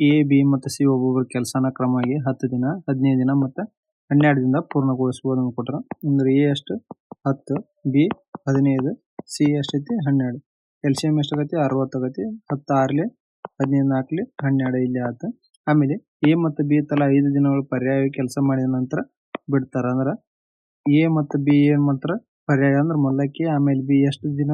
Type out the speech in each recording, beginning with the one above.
A, B ಮತ್ತು C ಒಬ್ಬೊಬ್ಬರ ಕೆಲಸನ ಕ್ರಮವಾಗಿ 10 ದಿನ, 15 ದಿನ ಮತ್ತು 12 ದಿನದ ಪೂರ್ಣಗೊಳಿಸಬಹುದು ಅಂತ ಕೊಟ್ಟರು. ಅಂದ್ರೆ ಎ ಎಷ್ಟು 10, ಬಿ 15, ಸಿ ಎಷ್ಟೈತಿ 12. ಎಲ್ಸಿಎಂ ಎಷ್ಟಾಗತಿ 60 ಆಗತಿ. 10 6 15 4 12 ಇಲ್ಲಿ ಆಯ್ತು. ಆಮೇಲೆ ಎ ಮತ್ತು ಬಿ ತಲಾ 5 ದಿನಗಳು ಪರ್ಯಾಯ ಕೆಲಸ ಮಾಡಿದ ನಂತರ ಬಿಡ್ತಾರ. ಅಂದ್ರೆ ಎ ಮತ್ತು ಬಿ ಏನ್ ಮಾಡ್ತಾರ ಪರ್ಯಾಯ ಅಂದ್ರೆ ಮೊದಲಕ್ಕೆ, ಆಮೇಲೆ ಬಿ ಎಷ್ಟು ದಿನ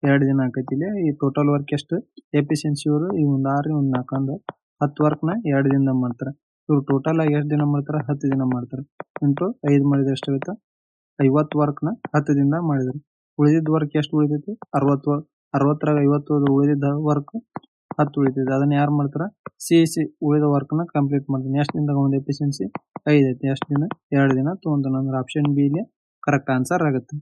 2 ದಿನ ಆಕೈತಿ. ಇಲ್ಲಿ ಈ ಟೋಟಲ್ ವರ್ಕ್ ಎಷ್ಟು ಎಫಿಷಿಯನ್ಸಿ ಇವರು ಈ ಒಂದು 6 ಒಂದು 4 ಅಂದ್ರೆ 10 ವರ್ಕ್ನ 2 ದಿನದಾಗ ಮಾಡ್ತಾರೆ. ಇವ್ರು ಟೋಟಲ್ ಆಗಿ ಎಷ್ಟು ದಿನ ಮಾಡ್ತಾರೆ 10 ದಿನ ಮಾಡ್ತಾರೆ. ಇಂಟು 5 ಮಾಡಿದ್ರೆ ಎಷ್ಟಾಗುತ್ತೆ 50 ವರ್ಕ್ನ 10 ದಿನದಾಗ ಮಾಡಿದ್ರು. ಉಳಿದಿದ್ದ ವರ್ಕ್ ಎಷ್ಟು ಉಳಿದೈತಿ 60. 60ರಾಗ 50 ಉಳಿದಿದ್ದ ವರ್ಕ್ 10 ಉಳಿತೈತಿ. ಅದನ್ನ ಯಾರು ಮಾಡ್ತಾರ ಸಿ ಉಳಿದ ವರ್ಕ್ನ ಕಂಪ್ಲೀಟ್ ಮಾಡ್ತಾನೆ. ಎಷ್ಟು ದಿನದಾಗ ಒಂದು ಎಫಿಷಿಯನ್ಸಿ 5 ಐತಿ. ಎಷ್ಟು ದಿನ 2 ದಿನ ತೊಗೊಂತಾನ. ಅಂದ್ರೆ ಆಪ್ಷನ್ ಬಿ ಇಲ್ಲಿ ಕರೆಕ್ಟ್ ಆನ್ಸರ್ ಆಗುತ್ತೆ.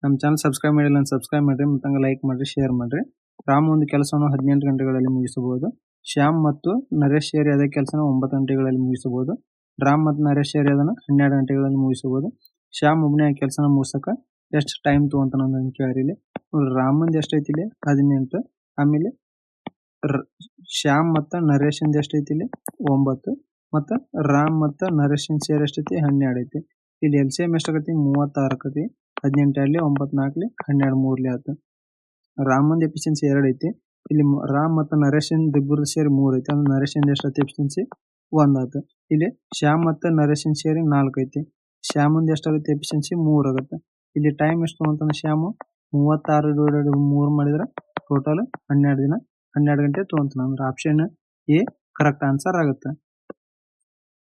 ನಮ್ಮ ಚಾನಲ್ ಸಬ್ಸ್ಕ್ರೈಬ್ ಮಾಡಿಲ್ಲ ಅಂತ ಸಬ್ಸ್ಕ್ರೈಬ್ ಮಾಡ್ರಿ, ಮತ್ತು ಲೈಕ್ ಮಾಡ್ರಿ, ಶೇರ್ ಮಾಡ್ರಿ. ರಾಮ್ ಒಂದು ಕೆಲಸವನ್ನು 18 ಗಂಟೆಗಳಲ್ಲಿ ಮುಗಿಸಬಹುದು. ಶ್ಯಾಮ್ ಮತ್ತು ನರೇಶ್ ಸೇರಿ ಅದೇ ಕೆಲಸನ 9 ಗಂಟೆಗಳಲ್ಲಿ ಮುಗಿಸಬಹುದು. ರಾಮ್ ಮತ್ತು ನರೇಶ್ ಸೇರಿ ಅದನ್ನ 12 ಗಂಟೆಗಳಲ್ಲಿ ಮುಗಿಸಬಹುದು. ಶ್ಯಾಮ್ ಒಬ್ಬನೇ ಕೆಲಸನ ಮುಗಿಸಕ ಎಷ್ಟು ಟೈಮ್ ತೊಗೊಂತಾನ ಅಂತ ಕೇಳ್ರಿ. ಇಲ್ಲಿ ರಾಮಂದ್ ಎಷ್ಟೈತಿ ಇಲ್ಲಿ 18. ಆಮೇಲೆ ಶ್ಯಾಮ್ ಮತ್ತು ನರೇಶ್ ಇಂದ ಎಷ್ಟೈತಿ ಇಲ್ಲಿ 9. ಮತ್ತು ರಾಮ್ ಮತ್ತು ನರೇಶ್ ಸೇರಿ ಎಷ್ಟೈತಿ 12 ಐತಿ. ಇಲ್ಲಿ ಎಲ್ಸಿಎಂ ಎಷ್ಟಾಗತಿ 36 ಆಕತಿ. 18 ಅಲ್ಲಿ 9 4 12 3 ಆಯ್ತು. ರಾಮಂದ್ ಎಫಿಷಿಯನ್ಸಿ 2 ಐತಿ. ಇಲ್ಲಿ ರಾಮ್ ಮತ್ತು ನರೇಶ್ ಇಬ್ಬರು ಸೇರಿ 3 ಐತಿ. ಅಂದ್ರೆ ನರೇಶ್ ಎಷ್ಟು ಎಫಿಷಿಯನ್ಸಿ 1 ಆಯ್ತು. ಇಲ್ಲಿ ಶ್ಯಾಮ್ ಮತ್ತು ನರೇಶ್ ಸೇರಿ 4 ಐತಿ. ಶ್ಯಾಮಂದ್ ಎಷ್ಟಾಗುತ್ತೆ ಎಫಿಷಿಯನ್ಸಿ 3 ಆಗುತ್ತೆ. ಇಲ್ಲಿ ಟೈಮ್ ಎಷ್ಟು ತೊಗೊಂತಾನೆ ಶ್ಯಾಮು 36 3 ಮಾಡಿದ್ರೆ ಟೋಟಲ್ 12 ದಿನ 12 ಗಂಟೆ ತೊಗೊಂತಾನೆ. ಅಂದ್ರೆ ಆಪ್ಷನ್ ಎ ಕರೆಕ್ಟ್ ಆನ್ಸರ್ ಆಗುತ್ತೆ.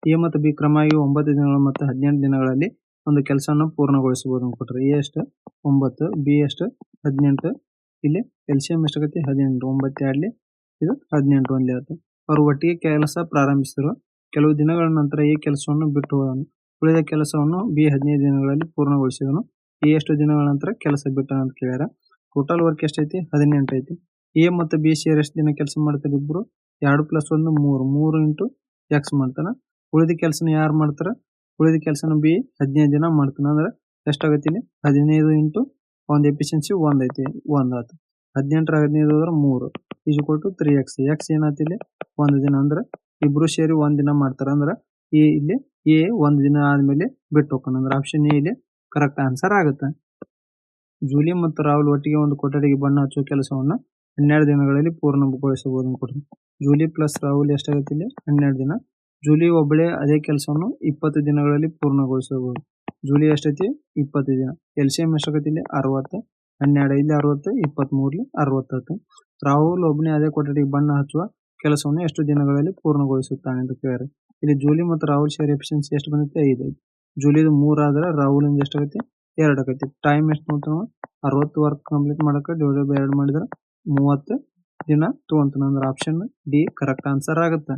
ಎ ಮತ್ತು ಬಿ ಕ್ರಮವಾಗಿ 9 ದಿನಗಳು ಮತ್ತು 18 ದಿನಗಳಲ್ಲಿ ಒಂದು ಕೆಲಸವನ್ನು ಪೂರ್ಣಗೊಳಿಸಬಹುದು ಅಂತ ಕೊಟ್ಟರೆ. ಎ ಎಷ್ಟು 9, ಬಿ ಎಷ್ಟು 18. ಇಲ್ಲಿ ಎಲ್ಸಿಎಂ ಎಷ್ಟಾಗತ್ತೆ 18. 9 2 ಇದು 18 ಒಂದೇ ಆಯ್ತು. ಅವರು ಒಟ್ಟಿಗೆ ಕೆಲಸ ಪ್ರಾರಂಭಿಸಿದರು. ಕೆಲವು ದಿನಗಳ ನಂತರ ಈ ಕೆಲಸವನ್ನು ಬಿಟ್ಟು ಹೋದನು. ಉಳಿದ ಕೆಲಸವನ್ನು ಬಿ 15 ದಿನಗಳಲ್ಲಿ ಪೂರ್ಣಗೊಳಿಸಿದನು. ಎ ಎಷ್ಟು ದಿನಗಳ ನಂತರ ಕೆಲಸ ಬಿಟ್ಟನ ಅಂತ ಕೇಳ್ಯಾರ. ಟೋಟಲ್ ವರ್ಕ್ ಎಷ್ಟೈತಿ 18 ಐತಿ. ಎ ಮತ್ತು ಬಿ ಸೇರಿ ಎಷ್ಟು ದಿನ ಕೆಲಸ ಮಾಡ್ತಾರೆ ಇಬ್ರು 2 + 1 3. 3 ಇಂಟು ಎಕ್ಸ್ ಮಾಡ್ತಾನ. ಉಳಿದ ಕೆಲಸನ ಯಾರು ಮಾಡ್ತಾರ ಉಳಿದ ಕೆಲಸನ ಬಿ 15 ದಿನ ಮಾಡ್ತಾನ. ಅಂದ್ರೆ ಎಷ್ಟಾಗತ್ತೆ ಇಲ್ಲಿ 15 ಇಂಟು ಒಂದು ಎಫಿಷಿಯನ್ಸಿ 1 ಐತಿ 1 ಆಯ್ತು. 18 15 ಹೋದ್ರೆ 3 = 3x. ಎಕ್ಸ್ ಏನಾಯ್ತು ಇಲ್ಲಿ 1 ದಿನ. ಅಂದ್ರೆ ಇಬ್ರು ಸೇರಿ 1 ದಿನ ಮಾಡ್ತಾರ. ಅಂದ್ರೆ ಇಲ್ಲಿ ಎ 1 ದಿನ ಆದ್ಮೇಲೆ ಬಿಟ್ಟು ಹೋಗೋಣ. ಅಂದ್ರೆ ಆಪ್ಷನ್ ಎ ಇಲ್ಲಿ ಕರೆಕ್ಟ್ ಆನ್ಸರ್ ಆಗುತ್ತೆ. ಜೂಲಿ ಮತ್ತು ರಾಹುಲ್ ಒಟ್ಟಿಗೆ ಒಂದು ಕೊಠಡಿಗೆ ಬಣ್ಣ ಹಚ್ಚುವ ಕೆಲಸವನ್ನು 12 ದಿನಗಳಲ್ಲಿ ಪೂರ್ಣಗೊಳಿಸಬಹುದು ಅನ್ಕೊಡ್ತೀನಿ. ಜೂಲಿ ಪ್ಲಸ್ ರಾಹುಲ್ ಎಷ್ಟಾಗುತ್ತೆ ಇಲ್ಲಿ 12 ದಿನ. ಜೂಲಿ ಒಬ್ಬಳೇ ಅದೇ ಕೆಲಸವನ್ನು 20 ದಿನಗಳಲ್ಲಿ ಪೂರ್ಣಗೊಳಿಸಬಹುದು. ಜೂಲಿ ಎಷ್ಟೈತಿ 20 ದಿನ. ಎಲ್ಸಿಎಂ ಎಷ್ಟಾಗತ್ತೆ ಇಲ್ಲಿ 60. 12 ಇಲ್ಲಿ 60 23 60. ರಾಹುಲ್ ಒಬ್ಬನೇ ಅದೇ ಕೊಠಡಿಗೆ ಬಣ್ಣ ಹಚ್ಚುವ ಕೆಲಸವನ್ನು ಎಷ್ಟು ದಿನಗಳಲ್ಲಿ ಪೂರ್ಣಗೊಳಿಸುತ್ತಾನೆ ಅಂತ ಕೇಳ್ಯಾರ. ಇಲ್ಲಿ ಜೂಲಿ ಮತ್ತು ರಾಹುಲ್ ಸೇರಿ ಎಫಿಷಿಯನ್ಸಿ ಎಷ್ಟು ಬಂದೈತಿ 5 ಐತಿ. ಜೂಲಿದು 3 ಆದ್ರೆ ರಾಹುಲ್ ಇಂದ ಎಷ್ಟಾಗತ್ತೆ 2 ಆಗತ್ತೆ. ಟೈಮ್ ಎಷ್ಟು ತೊಗೊಂತಾನ 60 ವರ್ಕ್ ಕಂಪ್ಲೀಟ್ ಮಾಡಕ್ಕೆ ಡಿವೈಡೆಡ್ ಬೈ 2 ಮಾಡಿದ್ರೆ 30 ದಿನ ತೊಗೊಂತಾನ. ಅಂದ್ರೆ ಆಪ್ಷನ್ ಡಿ ಕರೆಕ್ಟ್ ಆನ್ಸರ್ ಆಗುತ್ತೆ.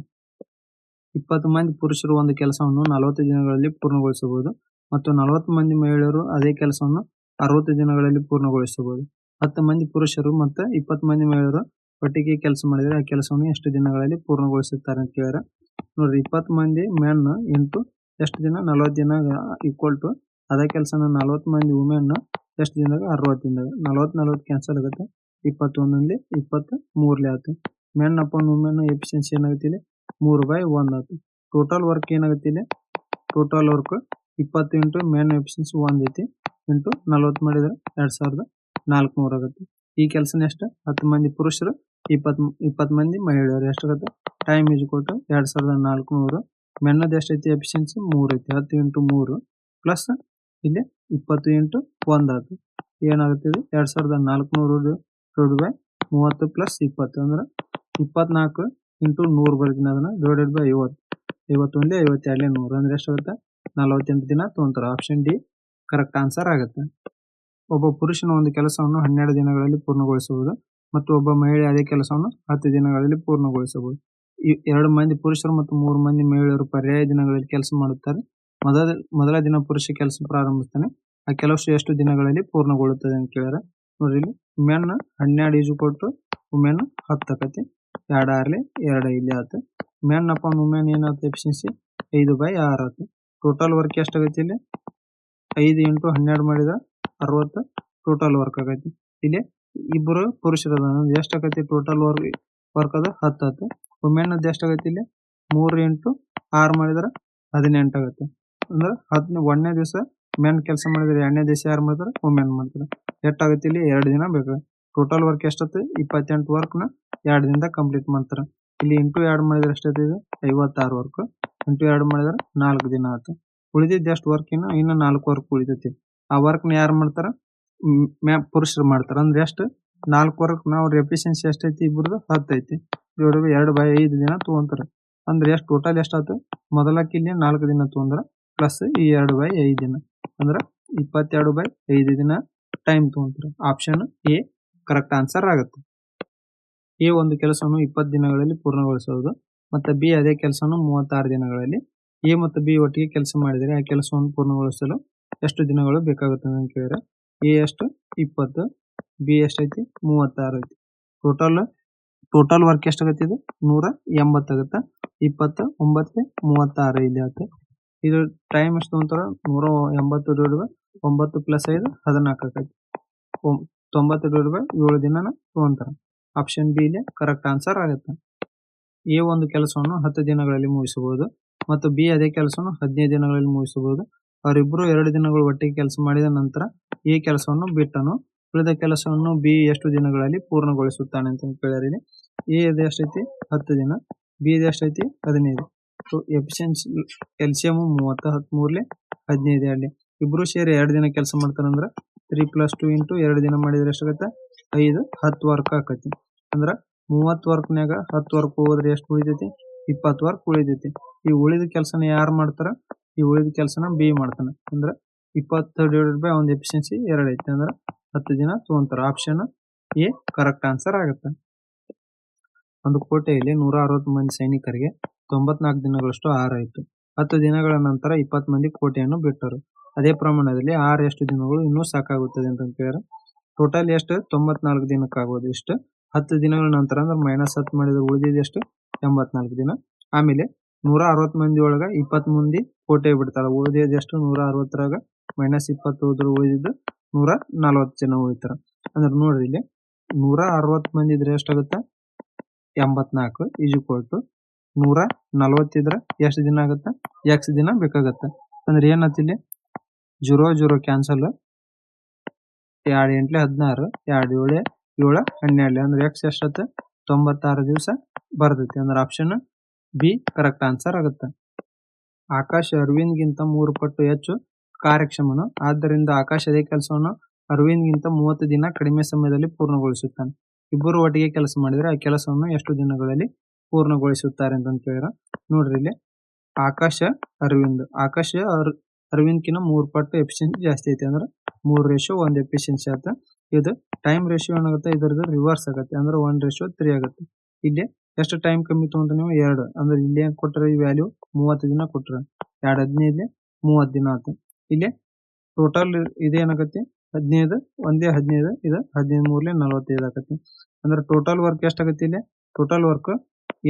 20 ಮಂದಿ ಪುರುಷರು ಒಂದು ಕೆಲಸವನ್ನು 40 ದಿನಗಳಲ್ಲಿ ಪೂರ್ಣಗೊಳಿಸಬಹುದು ಮತ್ತು 40 ಮಂದಿ ಮಹಿಳೆಯರು ಅದೇ ಕೆಲಸವನ್ನು 60 ದಿನಗಳಲ್ಲಿ ಪೂರ್ಣಗೊಳಿಸಬಹುದು. 10 ಮಂದಿ ಪುರುಷರು ಮತ್ತು 20 ಮಂದಿ ಮಹಿಳೆಯರು ಒಟ್ಟಿಗೆ ಕೆಲಸ ಮಾಡಿದರೆ ಆ ಕೆಲಸವನ್ನು ಎಷ್ಟು ದಿನಗಳಲ್ಲಿ ಪೂರ್ಣಗೊಳಿಸುತ್ತಾರೆ ಅಂತ ಕೇಳ್ಯಾರ. ನೋಡ್ರಿ 20 ಮಂದಿ ಮೆನ್ ಇಂಟು ಎಷ್ಟು ದಿನ 40 ದಿನ = ಅದೇ ಕೆಲಸನ 40 ಮಂದಿ ವುಮೆನ್ ಎಷ್ಟು ದಿನದಾಗ 60 ದಿನದಾಗ. 40 ಕ್ಯಾನ್ಸಲ್ ಆಗುತ್ತೆ. 21 23 ಆಯ್ತು. ಮೆನ್ ಅಪಾನ್ ವುಮೆನ್ ಎಫಿಷಿಯನ್ಸಿ ಏನಾಗುತ್ತೆ ಇಲ್ಲಿ 3/1 ಆಯ್ತು. ಟೋಟಲ್ ವರ್ಕ್ ಏನಾಗುತ್ತೆ ಇಲ್ಲಿ total work 20 into men efficiency 1 ಐತಿ ಇಂಟು 40 ಮಾಡಿದ್ರೆ 2400 ಆಗುತ್ತೆ. ಈ ಕೆಲಸನ ಎಷ್ಟು 10 ಮಂದಿ ಪುರುಷರು 20 ಮಂದಿ ಮಹಿಳೆಯರು ಎಷ್ಟಾಗುತ್ತೆ ಟೈಮ್ = 2400. ಮೆನ್ನದು ಎಷ್ಟೈತಿ ಎಫಿಷಿಯನ್ಸಿ 3 ಐತಿ. 10 ಇಂಟು 3 ಪ್ಲಸ್ ಇಲ್ಲಿ 20 ಇಂಟು 1 ಆಯ್ತು. ಏನಾಗುತ್ತೆ ಇದು 2400 / 30 + 20 ಅಂದ್ರೆ 24 ಇಂಟು 100 ಬರ್ತೀನಿ. ಅದನ್ನ ಡಿವೈಡೆಡ್ ಬೈ 50. 51 52 100 ಅಂದ್ರೆ ಎಷ್ಟಾಗುತ್ತೆ 48 ದಿನ ತೊಗೊಂತಾರೆ. ಆಪ್ಷನ್ ಡಿ ಕರೆಕ್ಟ್ ಆನ್ಸರ್ ಆಗುತ್ತೆ. ಒಬ್ಬ ಪುರುಷನ ಒಂದು ಕೆಲಸವನ್ನು 12 ದಿನಗಳಲ್ಲಿ ಪೂರ್ಣಗೊಳಿಸಬಹುದು ಮತ್ತು ಒಬ್ಬ ಮಹಿಳೆ ಅದೇ ಕೆಲಸವನ್ನು 10 ದಿನಗಳಲ್ಲಿ ಪೂರ್ಣಗೊಳಿಸಬಹುದು. 2 ಮಂದಿ ಪುರುಷರು ಮತ್ತು 3 ಮಂದಿ ಮಹಿಳೆಯರು ಪರ್ಯಾಯ ದಿನಗಳಲ್ಲಿ ಕೆಲಸ ಮಾಡುತ್ತಾರೆ. ಮೊದಲ ದಿನ ಪುರುಷ ಕೆಲಸ ಪ್ರಾರಂಭಿಸ್ತಾನೆ. ಆ ಕೆಲಸ ಎಷ್ಟು ದಿನಗಳಲ್ಲಿ ಪೂರ್ಣಗೊಳ್ಳುತ್ತದೆ ಅಂತ ಕೇಳ್ಯಾರ. ನೋಡ್ರಿ ಇಲ್ಲಿ ಮೆನ್ 12 = ವುಮೆನ್ 10 ಆಕತಿ. 2 6 2 ಇಲ್ಲಿ ಆಯ್ತು. ಮೆನ್ ಅಪಾನ್ ವುಮೆನ್ ಏನಾಯ್ತು ಎಫಿಷಿಯನ್ಸಿ 5/6 ಆಯ್ತು. ಟೋಟಲ್ ವರ್ಕ್ ಎಷ್ಟಾಗೈತಿ ಇಲ್ಲಿ 5 ಇಂಟು 12 ಮಾಡಿದ್ರೆ 60 ಟೋಟಲ್ ವರ್ಕ್ ಆಗೈತಿ. ಇಲ್ಲಿ ಇಬ್ಬರು ಪುರುಷರು ಎಷ್ಟಾಗೈತಿ ಟೋಟಲ್ ವರ್ಕ್ ಅದು 10 ಆಯ್ತು. ವುಮೆನ್ನದ್ದು ಎಷ್ಟಾಗತ್ತೆ ಇಲ್ಲಿ 3 ಇಂಟು 6 ಮಾಡಿದ್ರೆ 18 ಆಗುತ್ತೆ. ಅಂದ್ರೆ 1ನೇ ದಿವಸ ಮೆನ್ ಕೆಲಸ ಮಾಡಿದ್ರೆ 2ನೇ ದಿವಸ ಯಾರು ಮಾಡ್ತಾರೆ ವುಮೆನ್ ಮಾಡ್ತಾರೆ. ಎಷ್ಟಾಗುತ್ತೆ ಇಲ್ಲಿ 2 ದಿನ ಬೇಕು. ಟೋಟಲ್ ವರ್ಕ್ ಎಷ್ಟಾಗುತ್ತೆ 28 ವರ್ಕ್ನ 2 ದಿನದಾಗ ಕಂಪ್ಲೀಟ್ ಮಾಡ್ತಾರೆ. ಇಲ್ಲಿ ಇಂಟು 2 ಮಾಡಿದ್ರೆ ಎಷ್ಟಾಯ್ತು ಇದು 56 ವರ್ಕ್ ಇಂಟು 2 ಮಾಡಿದ್ರೆ 4 ದಿನ ಆಯ್ತು. ಉಳಿದಿದ್ದು ಎಷ್ಟು ವರ್ಕ್ ಇನ್ನು 4 ವರ್ಕ್ ಉಳಿತೈತಿ. ಆ ವರ್ಕ್ನ ಯಾರು ಮಾಡ್ತಾರ ಪುರುಷರು ಮಾಡ್ತಾರ. ಅಂದ್ರೆ ಎಷ್ಟು 4 ವರ್ಕ್ ನಾವು ಎಫಿಷಿಯನ್ಸಿ ಎಷ್ಟೈತಿ ಇಬ್ಬರದು 10 ಐತಿ. ಇವ್ರಿಗೆ 2/5 ದಿನ ತಗೊಂತಾರೆ. ಅಂದ್ರೆ ಎಷ್ಟು ಟೋಟಲ್ ಎಷ್ಟಾಯ್ತು ಮೊದಲಕ್ಕೆ ಇಲ್ಲಿ 4 ದಿನ ತಗೊಂಡ್ರ ಪ್ಲಸ್ ಈ 2/5 ದಿನ ಅಂದ್ರೆ 22/5 ದಿನ ಟೈಮ್ ತಗೊಂತಾರೆ. ಆಪ್ಷನ್ ಎ ಕರೆಕ್ಟ್ ಆನ್ಸರ್ ಆಗುತ್ತೆ. ಎ ಒಂದು ಕೆಲಸವನ್ನು 20 ದಿನಗಳಲ್ಲಿ ಪೂರ್ಣಗೊಳಿಸುವುದು ಮತ್ತು ಬಿ ಅದೇ ಕೆಲಸವನ್ನು 36 ದಿನಗಳಲ್ಲಿ. ಎ ಮತ್ತು ಬಿ ಒಟ್ಟಿಗೆ ಕೆಲಸ ಮಾಡಿದರೆ ಆ ಕೆಲಸವನ್ನು ಪೂರ್ಣಗೊಳಿಸಲು ಎಷ್ಟು ದಿನಗಳು ಬೇಕಾಗುತ್ತದೆ ಅಂತ ಕೇಳಿದ್ರೆ ಎ ಎಷ್ಟು 20, ಬಿ ಎಷ್ಟೈತಿ 36 ಐತಿ. ಟೋಟಲ್ ವರ್ಕ್ ಎಷ್ಟಾಗತ್ತೆ ಇದು 180 ಆಗುತ್ತೆ. 20 9 36 ಇಲ್ಲಿ ಆಯ್ತು. ಇದು ಟೈಮ್ ಎಷ್ಟು ತಗೊಂತಾರ 180 9 ಪ್ಲಸ್ 5 14 ಆಕೈತಿ. 90 / 7 ದಿನನ ತಗೊಂತಾರ. ಆಪ್ಷನ್ ಬಿ ಇಲ್ಲಿ ಕರೆಕ್ಟ್ ಆನ್ಸರ್ ಆಗುತ್ತೆ. ಎ ಒಂದು ಕೆಲಸವನ್ನು 10 ದಿನಗಳಲ್ಲಿ ಮುಗಿಸಬಹುದು ಮತ್ತು ಬಿ ಅದೇ ಕೆಲಸವನ್ನು 15 ದಿನಗಳಲ್ಲಿ ಮುಗಿಸಬಹುದು. ಅವರಿಬ್ಬರು 2 ದಿನಗಳು ಒಟ್ಟಿಗೆ ಕೆಲಸ ಮಾಡಿದ ನಂತರ ಎ ಕೆಲಸವನ್ನು ಬಿಟ್ಟನು. ಉಳಿದ ಕೆಲಸವನ್ನು ಬಿ ಎಷ್ಟು ದಿನಗಳಲ್ಲಿ ಪೂರ್ಣಗೊಳಿಸುತ್ತಾನೆ ಅಂತ ಕೇಳಿದ್ರೆ ಎ ಇದು ಎಷ್ಟೈತಿ 10 ದಿನ, ಬಿ ಇದು ಎಷ್ಟೈತಿ 15. ಎಫಿಷಿಯನ್ಸಿ ಎಲ್ಸಿಎಂ 30 13 15 ಅಲ್ಲಿ ಇಬ್ರು ಸೇರಿ 2 ದಿನ ಕೆಲಸ ಮಾಡ್ತಾರಂದ್ರೆ 3 + 2 ಇಂಟು 2 ದಿನ ಮಾಡಿದ್ರೆ ಎಷ್ಟಾಗತ್ತೆ 5 10 ವರ್ಕ್ ಆಕತಿ. ಅಂದ್ರೆ 30 ವರ್ಕ್ನಾಗ 10 ವರ್ಕ್ ಹೋದ್ರೆ ಎಷ್ಟು ಉಳಿತೈತಿ 20 ವರ್ಕ್ ಉಳಿತೈತಿ. ಈ ಉಳಿದ ಕೆಲಸನ ಯಾರು ಮಾಡ್ತಾರ ಈ ಉಳಿದ ಕೆಲಸನ ಬಿ ಮಾಡ್ತಾನೆ. ಅಂದ್ರೆ 20 / 1 ಎಫಿಷಿಯನ್ಸಿ 2 ಐತಿ. ಅಂದ್ರೆ 10 ದಿನ ತಗೊಂತಾರ. ಆಪ್ಷನ್ ಎ ಕರೆಕ್ಟ್ ಆನ್ಸರ್ ಆಗುತ್ತೆ. ಒಂದು ಕೋಟೆಯಲ್ಲಿ 160 ಮಂದಿ ಸೈನಿಕರಿಗೆ 94 ದಿನಗಳಷ್ಟು ಆಹಾರ ಇತ್ತು. 10 ದಿನಗಳ ನಂತರ 20 ಮಂದಿ ಕೋಟೆಯನ್ನು ಬಿಟ್ಟರು. ಅದೇ ಪ್ರಮಾಣದಲ್ಲಿ ಆಹಾರ ಎಷ್ಟು ದಿನಗಳು ಇನ್ನೂ ಸಾಕಾಗುತ್ತದೆ ಅಂತ ಕೇಳಿದ್ರೆ ಟೋಟಲ್ ಎಷ್ಟು 94 ದಿನಕ್ಕಾಗೋದು. ಇಷ್ಟು 10 ದಿನಗಳ ನಂತರ ಅಂದ್ರೆ -10 ಮಾಡಿದ್ರೆ ಉಳಿದಿದ್ದು ಎಷ್ಟು 84 ದಿನ. ಆಮೇಲೆ 160 ಮಂದಿ ಒಳಗ 20 ಮಂದಿ ಕೋಟೆ ಬಿಡ್ತಾರ. ಉಳಿದಿದ್ದು ಎಷ್ಟು 160ರಾಗ -20 ಹೋದ್ರೆ ಉಳಿದಿದ್ದು 140 ಜನ ಉಳಿತಾರ. ಅಂದ್ರೆ ನೋಡ್ರಿ ಇಲ್ಲಿ 160 ಮಂದಿ ಇದ್ರೆ ಎಷ್ಟಾಗುತ್ತೆ 84 = 140 ಇದ್ರೆ ಎಷ್ಟು ದಿನ ಆಗುತ್ತೆ x ದಿನ ಬೇಕಾಗತ್ತೆ. ಅಂದ್ರೆ ಏನಾಯ್ತು ಇಲ್ಲಿ 0 0 ಕ್ಯಾನ್ಸಲ್ 2 8 16 2 7 7 12 ಅಂದ್ರೆ x ಎಷ್ಟಾಗುತ್ತೆ 96 ದಿವಸ ಬರ್ತೈತಿ. ಅಂದ್ರೆ ಆಪ್ಷನ್ ಬಿ ಕರೆಕ್ಟ್ ಆನ್ಸರ್ ಆಗುತ್ತೆ. ಆಕಾಶ್ ಅರವಿಂದ್ಗಿಂತ 3 ಪಟ್ಟು ಹೆಚ್ಚು ಕಾರ್ಯಕ್ಷಮನು. ಆದ್ದರಿಂದ ಆಕಾಶ್ ಅದೇ ಕೆಲಸವನ್ನು ಅರವಿಂದ್ಗಿಂತ 30 ದಿನ ಕಡಿಮೆ ಸಮಯದಲ್ಲಿ ಪೂರ್ಣಗೊಳಿಸುತ್ತಾನೆ. ಇಬ್ಬರು ಒಟ್ಟಿಗೆ ಕೆಲಸ ಮಾಡಿದರೆ ಆ ಕೆಲಸವನ್ನು ಎಷ್ಟು ದಿನಗಳಲ್ಲಿ ಪೂರ್ಣಗೊಳಿಸುತ್ತಾರೆ ಅಂತ ಕೇಳಿದ್ರೆ ನೋಡ್ರಿ ಇಲ್ಲಿ ಆಕಾಶ ಅರವಿಂದ್ಕಿನ 3 ಪಟ್ಟು ಎಫಿಷಿಯನ್ಸಿ ಜಾಸ್ತಿ ಐತಿ. ಅಂದ್ರೆ 3:1 ಎಫಿಷಿಯನ್ಸಿ ಆಗುತ್ತೆ. ಇದು ಟೈಮ್ ರೇಷಿಯೋ ಏನಾಗುತ್ತೆ ಇದ್ರದ್ದು ರಿವರ್ಸ್ ಆಗುತ್ತೆ. ಅಂದ್ರೆ 1:3 ಆಗುತ್ತೆ. ಇಲ್ಲಿ ಎಷ್ಟು ಟೈಮ್ ಕಮ್ಮಿ ತಗೊಂಡ್ರೆ ನೀವು 2 ಅಂದ್ರೆ ಇಲ್ಲಿ ಏನ್ ಕೊಟ್ಟರೆ ಈ ವ್ಯಾಲ್ಯೂ 30 ದಿನ ಕೊಟ್ಟರೆ 2 15 30 ದಿನ ಆಯ್ತು. ಇಲ್ಲಿ ಟೋಟಲ್ ಇದೇನಾಗತ್ತೆ 15 ಒಂದೇ 15 ಇದು 15 3 45 ಆಗತ್ತೆ. ಅಂದ್ರೆ ಟೋಟಲ್ ವರ್ಕ್ ಎಷ್ಟಾಗತ್ತೆ ಇಲ್ಲಿ ಟೋಟಲ್ ವರ್ಕ್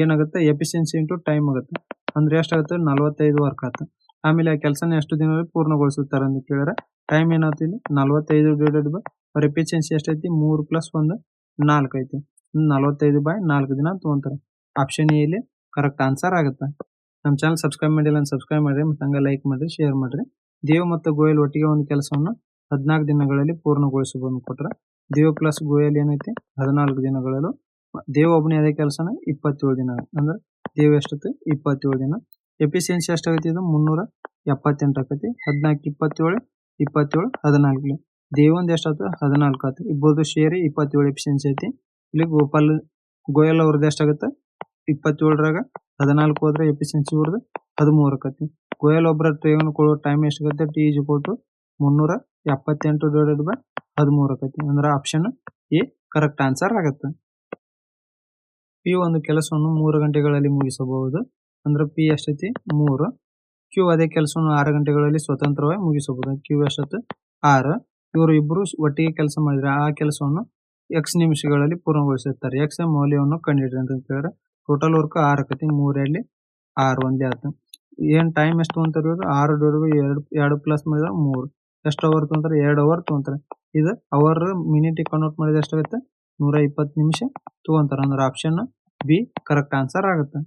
ಏನಾಗುತ್ತೆ ಎಫಿಷಿಯನ್ಸಿ ಇಂಟು ಟೈಮ್ ಆಗುತ್ತೆ. ಅಂದ್ರೆ ಎಷ್ಟಾಗುತ್ತೆ 45 ವರ್ಕ್ ಆಗುತ್ತೆ. ಆಮೇಲೆ ಆ ಕೆಲಸನ ಎಷ್ಟು ದಿನದಲ್ಲಿ ಪೂರ್ಣಗೊಳಿಸುತ್ತಾರೆ ಅಂತ ಕೇಳಿದ್ರೆ ಟೈಮ್ ಏನಾಗುತ್ತೆ ಇಲ್ಲಿ 45 ಅವ್ರ ಎಫಿಷಿಯನ್ಸಿ ಎಷ್ಟೈತಿ 3 + 1 4 ಐತಿ. 45/4 ದಿನ ತಗೊಂತಾರೆ. ಆಪ್ಷನ್ ಎ ಇಲ್ಲಿ ಕರೆಕ್ಟ್ ಆನ್ಸರ್ ಆಗುತ್ತೆ. ನಮ್ಮ ಚಾನಲ್ ಸಬ್ಸ್ಕ್ರೈಬ್ ಮಾಡಿಲ್ಲ ಅಂತ ಸಬ್ಸ್ಕ್ರೈಬ್ ಮಾಡಿರಿ ಮತ್ತು ಹಂಗೆ ಲೈಕ್ ಮಾಡಿರಿ ಶೇರ್ ಮಾಡಿರಿ. ದೇವ್ ಮತ್ತು ಗೋಯಲ್ ಒಟ್ಟಿಗೆ ಒಂದು ಕೆಲಸವನ್ನು 14 ದಿನಗಳಲ್ಲಿ ಪೂರ್ಣಗೊಳಿಸಬಹುದು ಕೊಟ್ರೆ ದೇವ್ ಪ್ಲಸ್ ಗೋಯಲ್ ಏನೈತಿ 14 ದಿನಗಳಲ್ಲೂ ದೇವ್ ಒಬ್ಬನೇ ಅದೇ ಕೆಲಸನ 27 ದಿನ ಅಂದ್ರೆ ದೇವ್ ಎಷ್ಟೈತಿ 27 ದಿನ. ಎಫಿಷಿಯನ್ಸಿ ಎಷ್ಟಾಗೈತಿ ಇದು 378 ಆಕೈತಿ. 14 27 27 14 ದೇವಂದು ಎಷ್ಟಾಯ್ತು 14 ಆಯ್ತು. ಇಬ್ಬರದು ಸೇರಿ 27 ಎಫಿಷಿಯನ್ಸಿ ಐತಿ. ಇಲ್ಲಿ ಗೋಯಲ್ ಅವ್ರದ್ದು ಎಷ್ಟಾಗುತ್ತೆ 27ರಾಗ 14 ಹೋದ್ರೆ ಎಫಿಷಿಯನ್ಸಿ ಇವ್ರದ್ದು 13 ಆಕೈತಿ. ಗೋಯಲ್ ಒಬ್ಬರ ಟ್ರೈನ್ ಕೊಡೋ ಟೈಮ್ ಎಷ್ಟಾಗುತ್ತೆ T = 378 / 13 ಆಕೈತಿ. ಅಂದ್ರೆ ಆಪ್ಷನ್ ಎ ಕರೆಕ್ಟ್ ಆನ್ಸರ್ ಆಗುತ್ತೆ. ಪಿ ಒಂದು ಕೆಲಸವನ್ನು 3 ಗಂಟೆಗಳಲ್ಲಿ ಮುಗಿಸಬಹುದು. ಅಂದ್ರೆ ಪಿ ಎಷ್ಟೈತಿ 3. ಕ್ಯೂ ಅದೇ ಕೆಲಸವನ್ನು 6 ಗಂಟೆಗಳಲ್ಲಿ ಸ್ವತಂತ್ರವಾಗಿ ಮುಗಿಸಬಹುದು. ಕ್ಯೂ ಎಷ್ಟೈತಿ 6. ಇವರು ಇಬ್ಬರು ಒಟ್ಟಿಗೆ ಕೆಲಸ ಮಾಡಿದ್ರೆ ಆ ಕೆಲಸವನ್ನು x ನಿಮಿಷಗಳಲ್ಲಿ ಪೂರ್ಣಗೊಳಿಸುತ್ತಾರೆ. x ಮೌಲ್ಯವನ್ನು ಕಂಡುಹಿಡಿಯಿರಿ ಅಂತ ಕೇಳಿದ್ರೆ ಟೋಟಲ್ ವರ್ಕ್ 6 ಆಕೈತಿ. 3 2 6 ಒಂದೇ ಆಯ್ತು. ಏನ್ ಟೈಮ್ ಎಷ್ಟು ಅಂತಾರೆ 6 2 ಪ್ಲಸ್ ಮಾಡಿದ್ರೆ 3 ಎಷ್ಟು ಅವರ್ ತಗೊಂತಾರೆ 2 ಅವರ್ ತಗೊಂತಾರೆ. ಇದು ಅವರ್ ಮಿನಿಟ್ ಕನ್ವರ್ಟ್ ಮಾಡಿದ್ರೆ ಎಷ್ಟಾಗುತ್ತೆ 120 ನಿಮಿಷ ತಗೊಂತಾರೆ. ಅಂದ್ರೆ ಆಪ್ಷನ್ ಬಿ ಕರೆಕ್ಟ್ ಆನ್ಸರ್ ಆಗುತ್ತೆ.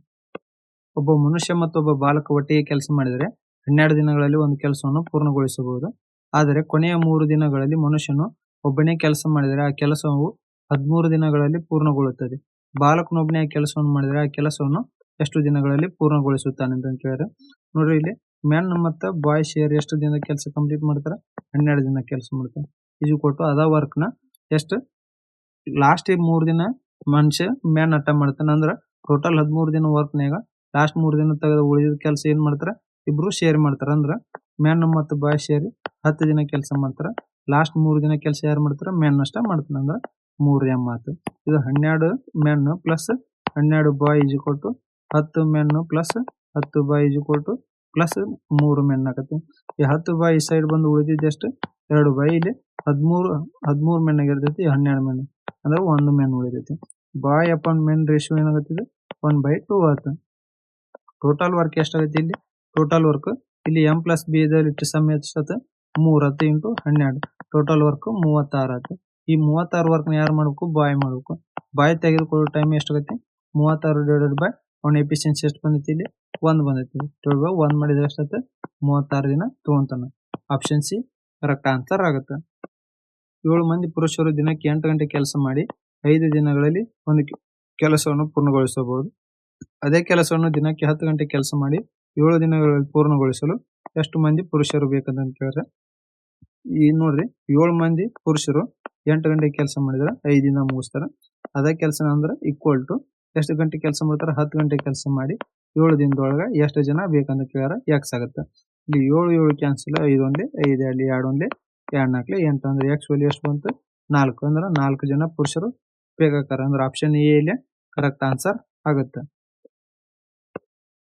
ಒಬ್ಬ ಮನುಷ್ಯ ಮತ್ತು ಒಬ್ಬ ಬಾಲಕ ಒಟ್ಟಿಗೆ ಕೆಲಸ ಮಾಡಿದರೆ 12 ದಿನಗಳಲ್ಲಿ ಒಂದು ಕೆಲಸವನ್ನು ಪೂರ್ಣಗೊಳಿಸಬಹುದು. ಆದರೆ ಕೊನೆಯ 3 ದಿನಗಳಲ್ಲಿ ಮನುಷ್ಯನು ಒಬ್ಬನೇ ಕೆಲಸ ಮಾಡಿದರೆ ಆ ಕೆಲಸವು 13 ದಿನಗಳಲ್ಲಿ ಪೂರ್ಣಗೊಳ್ಳುತ್ತದೆ. ಬಾಲಕನೊಬ್ಬನೇ ಆ ಕೆಲಸವನ್ನು ಮಾಡಿದರೆ ಆ ಕೆಲಸವನ್ನು ಎಷ್ಟು ದಿನಗಳಲ್ಲಿ ಪೂರ್ಣಗೊಳಿಸುತ್ತಾನೆ ಅಂತ ಕೇಳಿದ್ರೆ, ನೋಡ್ರಿ ಇಲ್ಲಿ ಮೆನ್ ಮತ್ತು ಬಾಯ್ ಶೇರ್ ಎಷ್ಟು ದಿನದ ಕೆಲಸ ಕಂಪ್ಲೀಟ್ ಮಾಡ್ತಾರೆ? 12 ದಿನ ಕೆಲಸ ಮಾಡ್ತಾರೆ. ಇದು ಕೊಟ್ಟು ಅದ ವರ್ಕ್ನ ಎಷ್ಟು ಲಾಸ್ಟ್ 3 ದಿನ ಮನುಷ್ಯ ಮ್ಯಾನ್ ಅಟ್ಟ ಮಾಡ್ತಾನೆ. ಅಂದ್ರೆ ಟೋಟಲ್ 13 ದಿನ ವರ್ಕ್ನಾಗ ಲಾಸ್ಟ್ 3 ದಿನ ತೆಗೆದು ಉಳಿದ ಕೆಲಸ ಏನ್ ಮಾಡ್ತಾರ? ಇಬ್ರು ಶೇರ್ ಮಾಡ್ತಾರ. ಅಂದ್ರ ಮ್ಯಾನ್ ಮತ್ತು ಬಾಯ್ ಸೇರಿ 10 ದಿನ ಕೆಲಸ ಮಾಡ್ತಾರ. ಲಾಸ್ಟ್ 3 ದಿನ ಕೆಲಸ ಯಾರು ಮಾಡ್ತಾರ? ಮ್ಯಾನ್ ಅಷ್ಟ ಮಾಡ್ತಾನ. ಅಂದ್ರ 3M ಆತು. ಇದು 12 man plus 12 boy is equal to 10 man plus 10 boy is equal to plus 3 man ಆಗತ್ತೆ. ಈ 10 ಬಾಯ್ ಈ ಸೈಡ್ ಬಂದು ಉಳಿದಿದ್ದು ಎಷ್ಟು? 2 ಬಾಯ್. ಇಲ್ಲಿ 13 ಮ್ಯಾನ್ ಆಗಿರ್ತೈತಿ, 12 ಮ್ಯಾನ್ ಅಂದ್ರೆ 1 ಮ್ಯಾನ್ ಉಳಿದೈತಿ. ಬಾಯ್ ಅಪಾನ್ ಮೆನ್ ರೇಷಿಯೋ ಏನಾಗತ್ತಿದೆ? 1/2 ಆತು. ಟೋಟಲ್ ವರ್ಕ್ ಎಷ್ಟಾಗತ್ತೆ ಇಲ್ಲಿ? ಟೋಟಲ್ ವರ್ಕ್ ಇಲ್ಲಿ M ಪ್ಲಸ್ ಬಿ ಇಟ್ಟು ಸಮ್ ಎಷ್ಟಾಗುತ್ತೆ? 3 ಇಂಟು 12 ಟೋಟಲ್ ವರ್ಕ್ 36 ಆಯ್ತು. ಈ 36 ವರ್ಕ್ನ ಯಾರು ಮಾಡ್ಬೇಕು? ಬಾಯ್ ಮಾಡ್ಬೇಕು. ಬಾಯ್ ತೆಗೆದುಕೊಳ್ಳೋ ಟೈಮ್ ಎಷ್ಟಾಗತ್ತೆ? 36 ಡಿವೈಡೆಡ್ ಬೈ ಅವನ ಎಫಿಷಿಯನ್ಸಿ ಎಷ್ಟು ಬಂದೈತಿ? ಇಲ್ಲಿ 1 ಬಂದೈತಿ. 1 ಮಾಡಿದ್ರೆ ಎಷ್ಟಾಗುತ್ತೆ? 36 ದಿನ ತಗೊಂತಾನ. ಆಪ್ಷನ್ ಸಿ ಕರೆಕ್ಟ್ ಆನ್ಸರ್ ಆಗುತ್ತೆ. 7 ಮಂದಿ ಪುರುಷರು ದಿನಕ್ಕೆ 8 ಗಂಟೆ ಕೆಲಸ ಮಾಡಿ 5 ದಿನಗಳಲ್ಲಿ ಒಂದು ಕೆಲಸವನ್ನು ಪೂರ್ಣಗೊಳಿಸಬಹುದು. ಅದೇ ಕೆಲಸವನ್ನು ದಿನಕ್ಕೆ 10 ಗಂಟೆ ಕೆಲಸ ಮಾಡಿ 7 ದಿನಗಳಲ್ಲಿ ಪೂರ್ಣಗೊಳಿಸಲು ಎಷ್ಟು ಮಂದಿ ಪುರುಷರು ಬೇಕಂತ ಕೇಳಿದ್ರೆ, ಈ ನೋಡ್ರಿ 7 ಮಂದಿ ಪುರುಷರು 8 ಗಂಟೆ ಕೆಲಸ ಮಾಡಿದ್ರೆ 5 ದಿನ ಮುಗಿಸ್ತಾರ. ಅದೇ ಕೆಲಸ ಅಂದ್ರೆ ಈಕ್ವಲ್ ಟು ಎಷ್ಟು ಗಂಟೆ ಕೆಲಸ ಮಾಡ್ತಾರೆ? 10 ಗಂಟೆ ಕೆಲಸ ಮಾಡಿ 7 ದಿನದೊಳಗೆ ಎಷ್ಟು ಜನ ಬೇಕಂತ ಕೇಳಿದ್ರೆ ಎಕ್ಸ್ ಆಗುತ್ತೆ. ಇಲ್ಲಿ 7 ಕ್ಯಾನ್ಸಲ್, 5 ಒಂದೇ 5 ಅಲ್ಲಿ 2 ಒಂದೇ 2 4 8 ಅಂದ್ರೆ ಎಕ್ಸ್ ವ್ಯಾಲ್ಯೂ ಎಷ್ಟು ಬಂತು? 4 ಅಂದ್ರೆ 4 ಜನ ಪುರುಷರು ಬೇಕಾಕಾರ. ಅಂದ್ರೆ ಆಪ್ಷನ್ ಎ ಇಲ್ಲಿ ಕರೆಕ್ಟ್ ಆನ್ಸರ್ ಆಗುತ್ತೆ.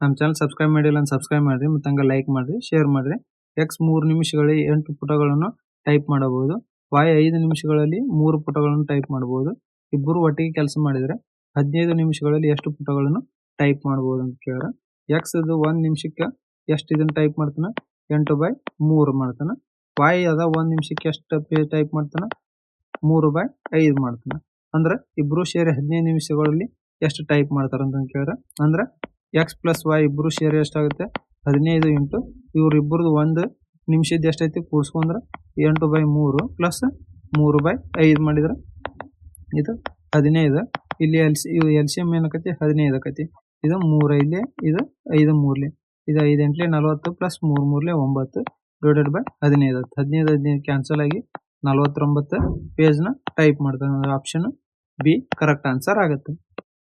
ನಮ್ಮ ಚಾನಲ್ ಸಬ್ಸ್ಕ್ರೈಬ್ ಮಾಡಿಲ್ಲ ಅಂತ ಸಬ್ಸ್ಕ್ರೈಬ್ ಮಾಡ್ರಿ, ಮತ್ತು ಹಂಗೆ ಲೈಕ್ ಮಾಡ್ರಿ, ಶೇರ್ ಮಾಡ್ರಿ. ಎಕ್ಸ್ 3 ನಿಮಿಷಗಳಲ್ಲಿ 8 ಪುಟಗಳನ್ನು ಟೈಪ್ ಮಾಡಬಹುದು. ವಾಯ್ 5 ನಿಮಿಷಗಳಲ್ಲಿ 3 ಪುಟಗಳನ್ನು ಟೈಪ್ ಮಾಡಬಹುದು. ಇಬ್ಬರು ಒಟ್ಟಿಗೆ ಕೆಲಸ ಮಾಡಿದರೆ 15 ನಿಮಿಷಗಳಲ್ಲಿ ಎಷ್ಟು ಪುಟಗಳನ್ನು ಟೈಪ್ ಮಾಡಬಹುದು ಅಂತ ಕೇಳಿದ್ರೆ, ಎಕ್ಸ್ 1 ನಿಮಿಷಕ್ಕೆ ಎಷ್ಟು ಇದನ್ನು ಟೈಪ್ ಮಾಡ್ತಾನೆ? 8/3 ಮಾಡ್ತಾನೆ. ವಾಯ್ ಅದ 1 ನಿಮಿಷಕ್ಕೆ ಎಷ್ಟು ಪೇಜ್ ಟೈಪ್ ಮಾಡ್ತಾನೆ? 3/5 ಮಾಡ್ತಾನೆ. ಅಂದ್ರೆ ಇಬ್ರು ಸೇರಿ 15 ನಿಮಿಷಗಳಲ್ಲಿ ಎಷ್ಟು ಟೈಪ್ ಮಾಡ್ತಾರ ಅಂತ ಕೇಳಿದ್ರೆ, ಅಂದ್ರೆ ಎಕ್ಸ್ ಪ್ಲಸ್ ವಾಯ್ ಇಬ್ರು ಸೇರಿ ಎಷ್ಟಾಗುತ್ತೆ? 15 ಇಂಟು ಇವ್ರಿಬ್ಬರದು 1 ನಿಮಿಷದ ಎಷ್ಟೈತಿ ಕೂಡಿಸ್ಕೊಂಡ್ರೆ 8/3 ಪ್ಲಸ್ 3/5 ಮಾಡಿದ್ರೆ ಇದು 15. ಇಲ್ಲಿ LCM ಏನಕತಿ? 15 ಆಕತಿ. ಇದು 3 5 ಇದು 5 3 ಇದು 5 8 40 ಪ್ಲಸ್ 3 3 9 ಡಿವೈಡೆಡ್ ಬೈ 15. 15 ಕ್ಯಾನ್ಸಲ್ ಆಗಿ 49 ಪೇಜ್ನ ಟೈಪ್ ಮಾಡ್ತಾನೆ. ಆಪ್ಷನ್ ಬಿ ಕರೆಕ್ಟ್ ಆನ್ಸರ್ ಆಗುತ್ತೆ.